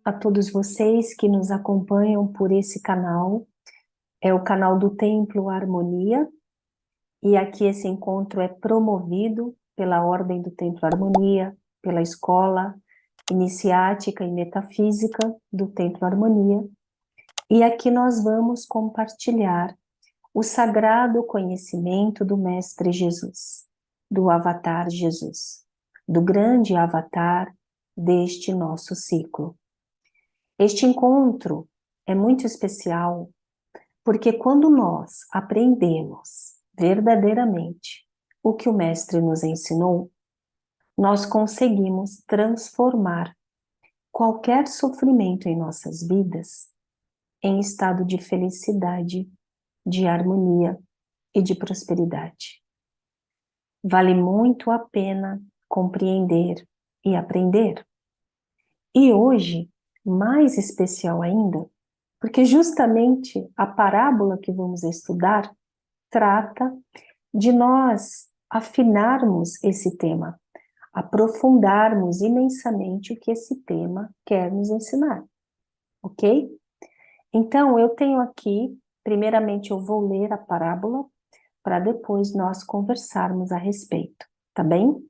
a todos vocês que nos acompanham por esse canal. É o canal do Templo Harmonia, e aqui esse encontro é promovido pela Ordem do Templo Harmonia, pela Escola Iniciática e Metafísica do Templo Harmonia, e aqui nós vamos compartilhar o sagrado conhecimento do Mestre Jesus, do Avatar Jesus, do grande Avatar deste nosso ciclo. Este encontro é muito especial porque quando nós aprendemos verdadeiramente o que o Mestre nos ensinou, nós conseguimos transformar qualquer sofrimento em nossas vidas em estado de felicidade, de harmonia e de prosperidade. Vale muito a pena compreender e aprender. E hoje, mais especial ainda, porque justamente a parábola que vamos estudar trata de nós afinarmos esse tema, aprofundarmos imensamente o que esse tema quer nos ensinar, ok? Então, eu tenho aqui, primeiramente eu vou ler a parábola, para depois nós conversarmos a respeito, tá bem?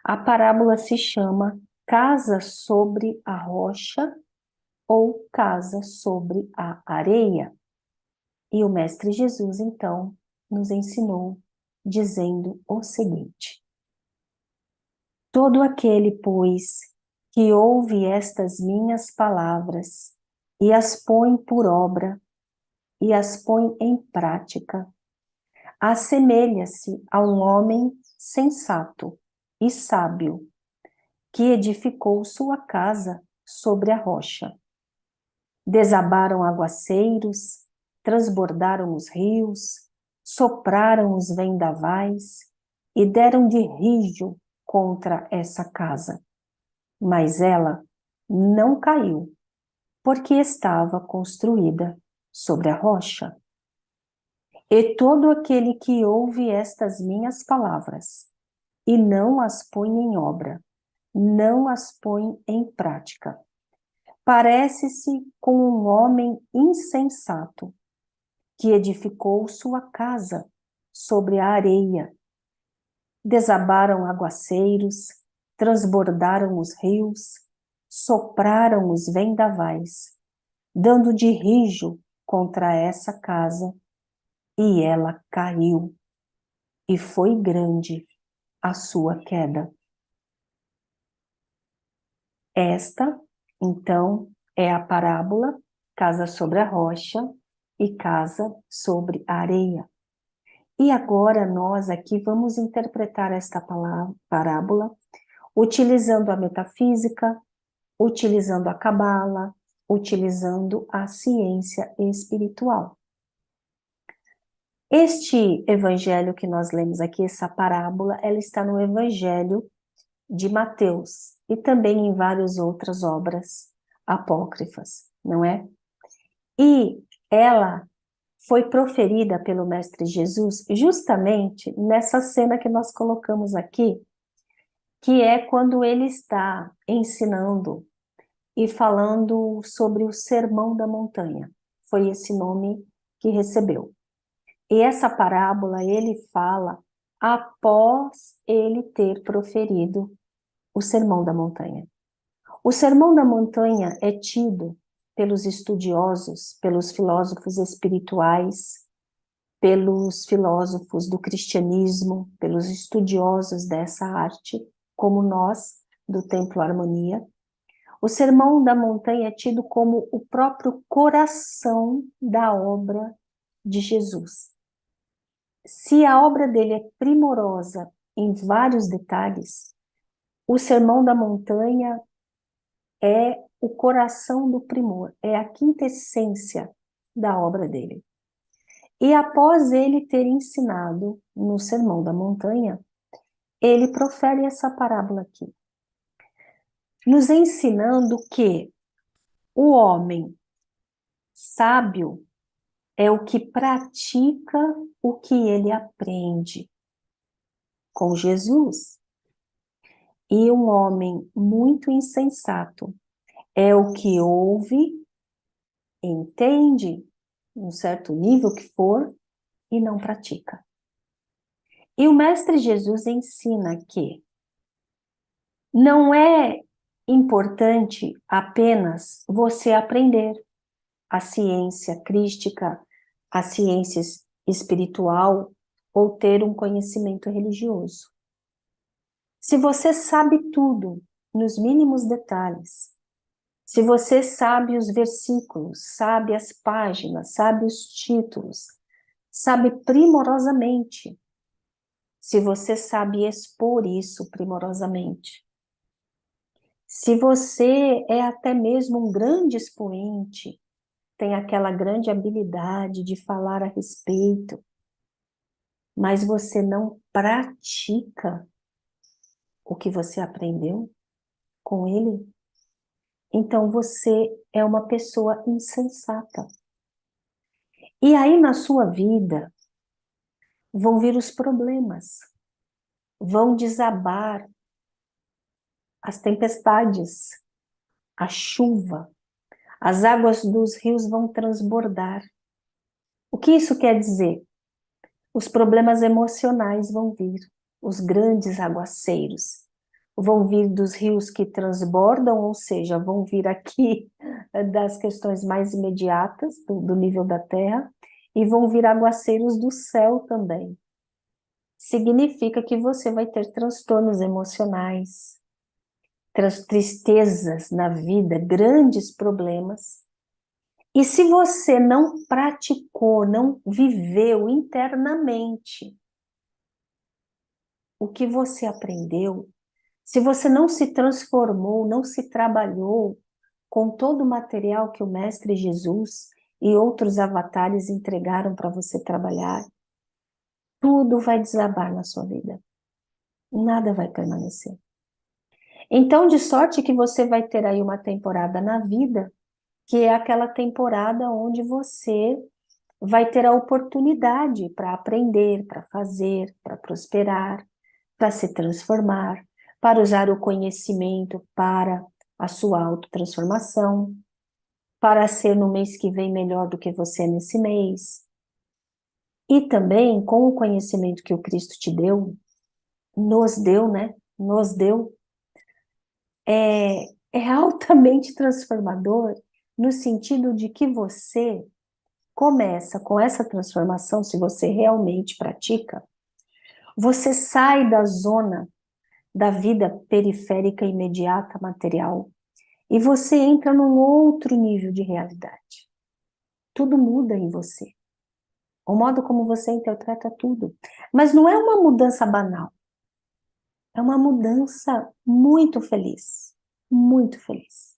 A parábola se chama Casa sobre a Rocha ou Casa sobre a Areia. E o Mestre Jesus, então, nos ensinou dizendo o seguinte: todo aquele, pois, que ouve estas minhas palavras e as põe por obra e as põe em prática, assemelha-se a um homem sensato e sábio, que edificou sua casa sobre a rocha. Desabaram aguaceiros, transbordaram os rios, sopraram os vendavais e deram de rijo contra essa casa. Mas ela não caiu, porque estava construída sobre a rocha. E todo aquele que ouve estas minhas palavras e não as põe em obra, não as põe em prática, parece-se com um homem insensato que edificou sua casa sobre a areia. Desabaram aguaceiros, transbordaram os rios, sopraram os vendavais, dando de rijo contra essa casa, e ela caiu, e foi grande a sua queda. Esta, então, é a parábola Casa sobre a Rocha e Casa sobre a Areia. E agora nós aqui vamos interpretar esta parábola utilizando a metafísica, utilizando a cabala, utilizando a ciência espiritual. Este evangelho que nós lemos aqui, essa parábola, ela está no evangelho de Mateus e também em várias outras obras apócrifas, não é? E ela foi proferida pelo Mestre Jesus justamente nessa cena que nós colocamos aqui, que é quando ele está ensinando e falando sobre o Sermão da Montanha. Foi esse nome que recebeu. E essa parábola ele fala após ele ter proferido o Sermão da Montanha. O Sermão da Montanha é tido pelos estudiosos, pelos filósofos espirituais, pelos filósofos do cristianismo, pelos estudiosos dessa arte, como nós, do Templo Harmonia. O Sermão da Montanha é tido como o próprio coração da obra de Jesus. Se a obra dele é primorosa em vários detalhes, o Sermão da Montanha é o coração do primor, é a quintessência da obra dele. E após ele ter ensinado no Sermão da Montanha, ele profere essa parábola aqui, nos ensinando que o homem sábio é o que pratica o que ele aprende com Jesus. E um homem muito insensato é o que ouve, entende, um certo nível que for, e não pratica. E o Mestre Jesus ensina que não é importante apenas você aprender a ciência crística, a ciência espiritual ou ter um conhecimento religioso. Se você sabe tudo, nos mínimos detalhes, se você sabe os versículos, sabe as páginas, sabe os títulos, sabe primorosamente, se você sabe expor isso primorosamente, se você é até mesmo um grande expoente, tem aquela grande habilidade de falar a respeito, mas você não pratica o que você aprendeu com ele, então você é uma pessoa insensata. E aí na sua vida vão vir os problemas, vão desabar as tempestades, a chuva, as águas dos rios vão transbordar. O que isso quer dizer? Os problemas emocionais vão vir, os grandes aguaceiros vão vir dos rios que transbordam, ou seja, vão vir aqui das questões mais imediatas do nível da terra, e vão vir aguaceiros do céu também. Significa que você vai ter transtornos emocionais, tristezas na vida, grandes problemas. E se você não praticou, não viveu internamente o que você aprendeu, se você não se transformou, não se trabalhou com todo o material que o Mestre Jesus e outros avatares entregaram para você trabalhar, tudo vai desabar na sua vida. Nada vai permanecer. Então, de sorte que você vai ter aí uma temporada na vida, que é aquela temporada onde você vai ter a oportunidade para aprender, para fazer, para prosperar, para se transformar, para usar o conhecimento para a sua autotransformação, para ser no mês que vem melhor do que você é nesse mês. E também, com o conhecimento que o Cristo te deu, nos deu, né? Nos deu, é altamente transformador no sentido de que você começa com essa transformação, se você realmente pratica, você sai da zona da vida periférica imediata material e você entra num outro nível de realidade. Tudo muda em você. O modo como você interpreta tudo. Mas não é uma mudança banal. É uma mudança muito feliz. Muito feliz.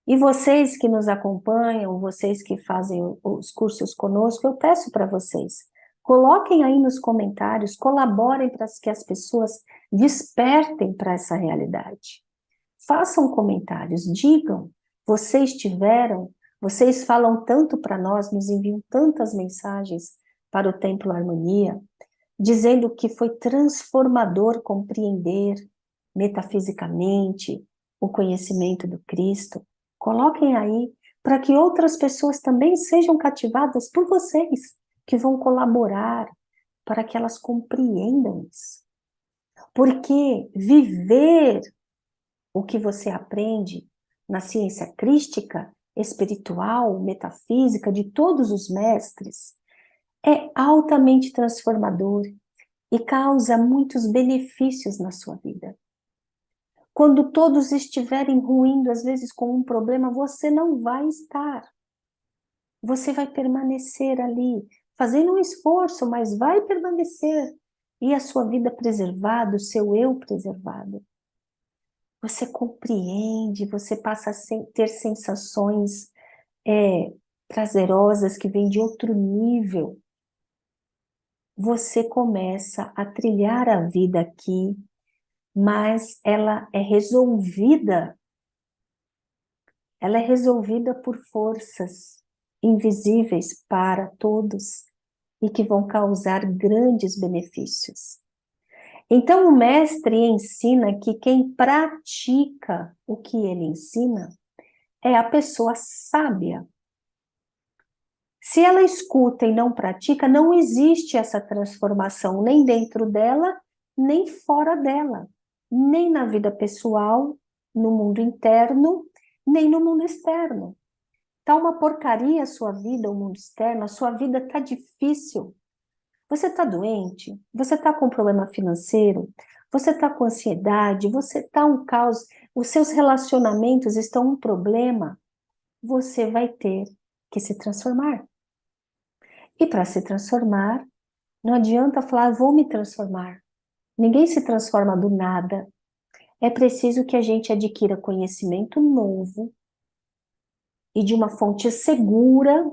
E vocês que nos acompanham, vocês que fazem os cursos conosco, eu peço para vocês, coloquem aí nos comentários, colaborem para que as pessoas despertem para essa realidade. Façam comentários, digam, vocês falam tanto para nós, nos enviam tantas mensagens para o Templo Harmonia, dizendo que foi transformador compreender metafisicamente o conhecimento do Cristo. Coloquem aí para que outras pessoas também sejam cativadas por vocês, que vão colaborar para que elas compreendam isso. Porque viver o que você aprende na ciência crística, espiritual, metafísica, de todos os mestres, é altamente transformador e causa muitos benefícios na sua vida. Quando todos estiverem ruindo, às vezes com um problema, você não vai estar. Você vai permanecer ali, fazendo um esforço, mas vai permanecer. E a sua vida preservada, o seu eu preservado. Você compreende, você passa a ter sensações prazerosas que vêm de outro nível. Você começa a trilhar a vida aqui, mas ela é resolvida por forças invisíveis para todos e que vão causar grandes benefícios. Então o mestre ensina que quem pratica o que ele ensina é a pessoa sábia. Se ela escuta e não pratica, não existe essa transformação nem dentro dela, nem fora dela, nem na vida pessoal, no mundo interno, nem no mundo externo. Tá uma porcaria a sua vida, o mundo externo, a sua vida tá difícil. Você tá doente? Você tá com problema financeiro? Você tá com ansiedade? Você tá um caos? Os seus relacionamentos estão um problema? Você vai ter que se transformar. E para se transformar, não adianta falar, vou me transformar. Ninguém se transforma do nada. É preciso que a gente adquira conhecimento novo e de uma fonte segura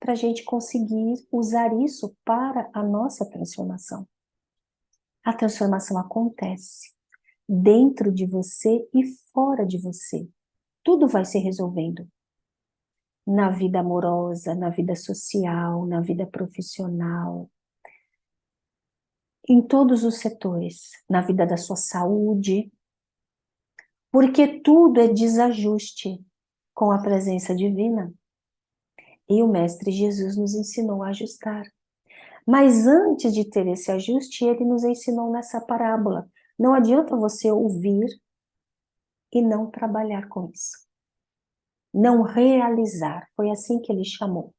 para a gente conseguir usar isso para a nossa transformação. A transformação acontece dentro de você e fora de você. Tudo vai se resolvendo. Na vida amorosa, na vida social, na vida profissional, em todos os setores, na vida da sua saúde, porque tudo é desajuste com a presença divina. E o Mestre Jesus nos ensinou a ajustar. Mas antes de ter esse ajuste, ele nos ensinou nessa parábola. Não adianta você ouvir e não trabalhar com isso. Não realizar. Foi assim que ele chamou.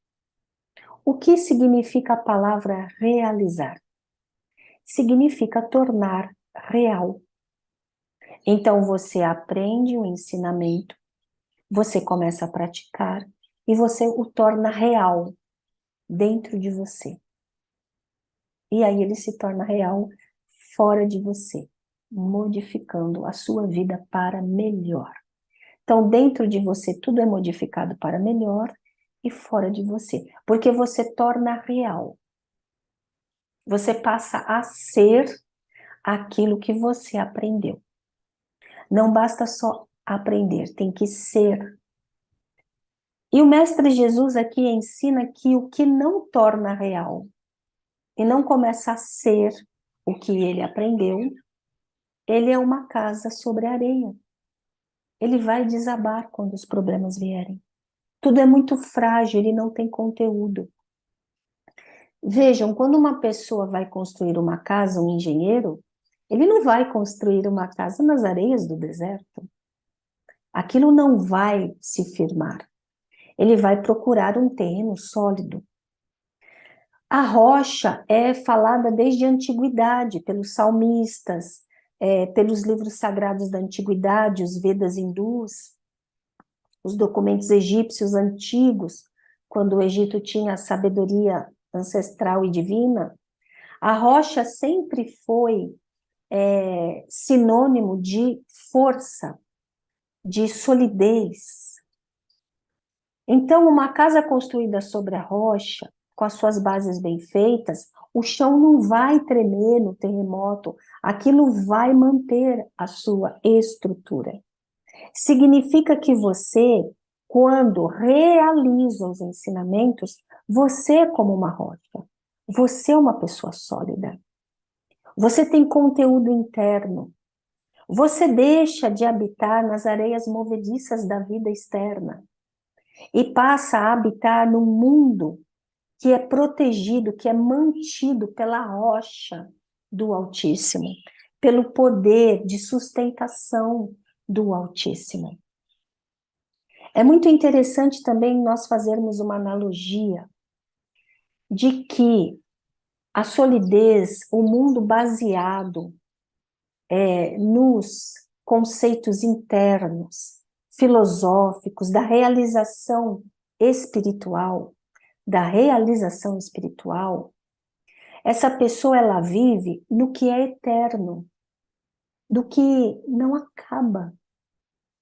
O que significa a palavra realizar? Significa tornar real. Então você aprende o ensinamento, você começa a praticar e você o torna real dentro de você. E aí ele se torna real fora de você, modificando a sua vida para melhor. Então, dentro de você, tudo é modificado para melhor e fora de você, porque você torna real. Você passa a ser aquilo que você aprendeu. Não basta só aprender, tem que ser. E o Mestre Jesus aqui ensina que o que não torna real e não começa a ser o que ele aprendeu, ele é uma casa sobre areia. Ele vai desabar quando os problemas vierem. Tudo é muito frágil, ele não tem conteúdo. Vejam, quando uma pessoa vai construir uma casa, um engenheiro, ele não vai construir uma casa nas areias do deserto. Aquilo não vai se firmar. Ele vai procurar um terreno sólido. A rocha é falada desde a antiguidade, pelos salmistas, pelos livros sagrados da antiguidade, os Vedas hindus, os documentos egípcios antigos, quando o Egito tinha a sabedoria ancestral e divina. A rocha sempre foi sinônimo de força, de solidez. Então, uma casa construída sobre a rocha, com as suas bases bem feitas, o chão não vai tremer no terremoto, aquilo vai manter a sua estrutura. Significa que você, quando realiza os ensinamentos, você é como uma rocha, você é uma pessoa sólida, você tem conteúdo interno, você deixa de habitar nas areias movediças da vida externa e passa a habitar num mundo que é protegido, que é mantido pela rocha do Altíssimo, pelo poder de sustentação do Altíssimo. É muito interessante também nós fazermos uma analogia de que a solidez, o mundo baseado nos conceitos internos, filosóficos, da realização espiritual, essa pessoa ela vive no que é eterno, do que não acaba,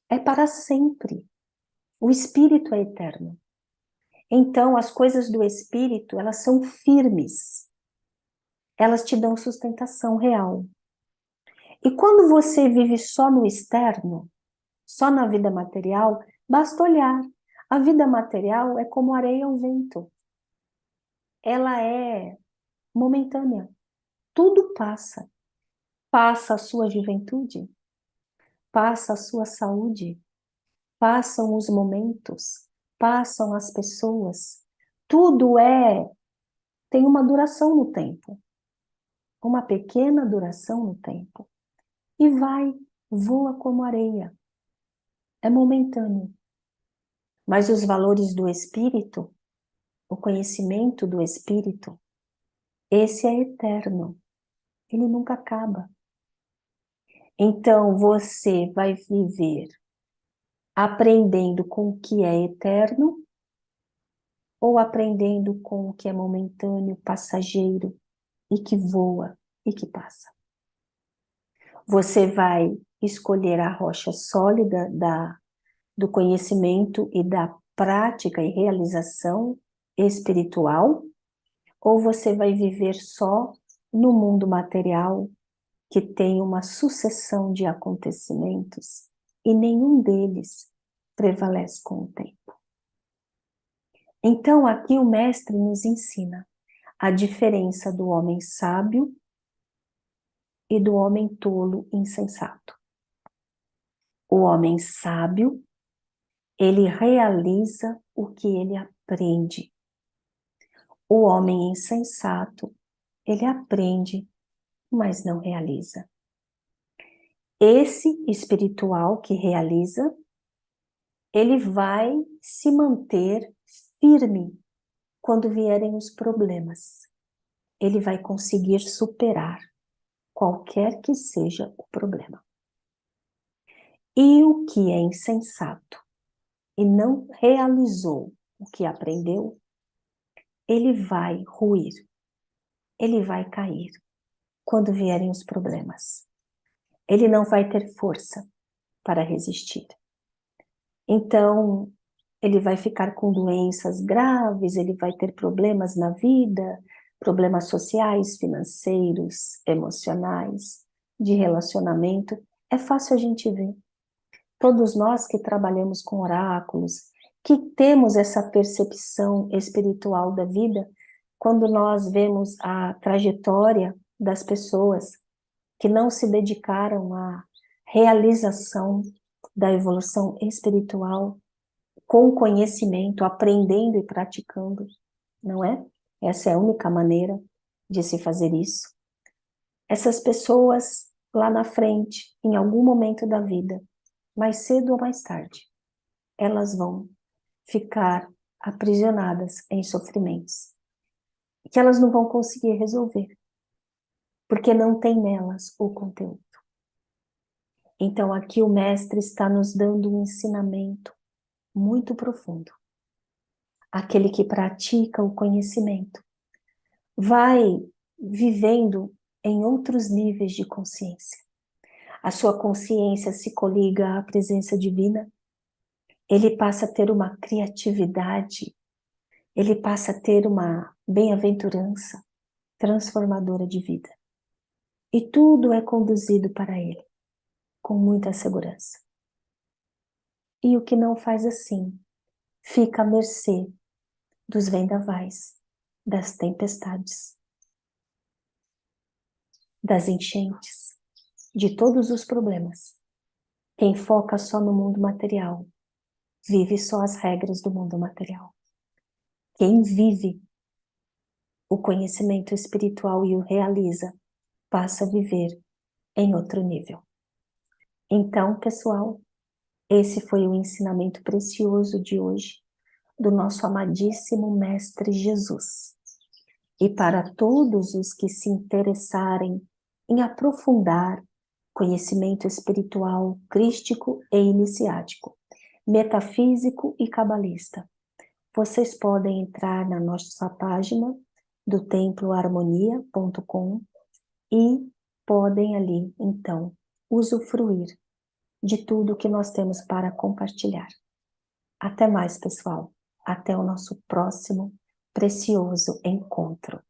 é para sempre. O espírito é eterno. Então, as coisas do espírito, elas são firmes. Elas te dão sustentação real. E quando você vive só no externo, só na vida material, basta olhar. A vida material é como areia ao vento. Ela é momentânea. Tudo passa. Passa a sua juventude, passa a sua saúde, passam os momentos, passam as pessoas. Tudo tem uma duração no tempo, uma pequena duração no tempo. E vai, voa como areia. É momentâneo. Mas os valores do espírito, o conhecimento do espírito, esse é eterno. Ele nunca acaba. Então você vai viver aprendendo com o que é eterno ou aprendendo com o que é momentâneo, passageiro e que voa e que passa. Você vai escolher a rocha sólida do conhecimento e da prática e realização espiritual, ou você vai viver só no mundo material que tem uma sucessão de acontecimentos e nenhum deles prevalece com o tempo. Então aqui o mestre nos ensina a diferença do homem sábio e do homem tolo insensato. O homem sábio, ele realiza o que ele aprende. O homem insensato, ele aprende, mas não realiza. Esse espiritual que realiza, ele vai se manter firme quando vierem os problemas. Ele vai conseguir superar qualquer que seja o problema. E o que é insensato e não realizou o que aprendeu, ele vai ruir, ele vai cair quando vierem os problemas. Ele não vai ter força para resistir. Então, ele vai ficar com doenças graves, ele vai ter problemas na vida, problemas sociais, financeiros, emocionais, de relacionamento. É fácil a gente ver. Todos nós que trabalhamos com oráculos, que temos essa percepção espiritual da vida, quando nós vemos a trajetória das pessoas que não se dedicaram à realização da evolução espiritual, com conhecimento, aprendendo e praticando, não é? Essa é a única maneira de se fazer isso. Essas pessoas lá na frente, em algum momento da vida, mais cedo ou mais tarde, elas vão ficar aprisionadas em sofrimentos que elas não vão conseguir resolver, porque não tem nelas o conteúdo. Então aqui o mestre está nos dando um ensinamento muito profundo. Aquele que pratica o conhecimento vai vivendo em outros níveis de consciência. A sua consciência se coliga à presença divina, ele passa a ter uma criatividade, ele passa a ter uma bem-aventurança transformadora de vida. E tudo é conduzido para ele, com muita segurança. E o que não faz assim, fica à mercê dos vendavais, das tempestades, das enchentes, de todos os problemas. Quem foca só no mundo material, vive só as regras do mundo material. Quem vive o conhecimento espiritual e o realiza, passa a viver em outro nível. Então, pessoal, esse foi o ensinamento precioso de hoje do nosso amadíssimo Mestre Jesus. E para todos os que se interessarem em aprofundar conhecimento espiritual, crístico e iniciático, metafísico e cabalista, vocês podem entrar na nossa página do temploharmonia.com e podem ali, então, usufruir de tudo que nós temos para compartilhar. Até mais, pessoal. Até o nosso próximo precioso encontro.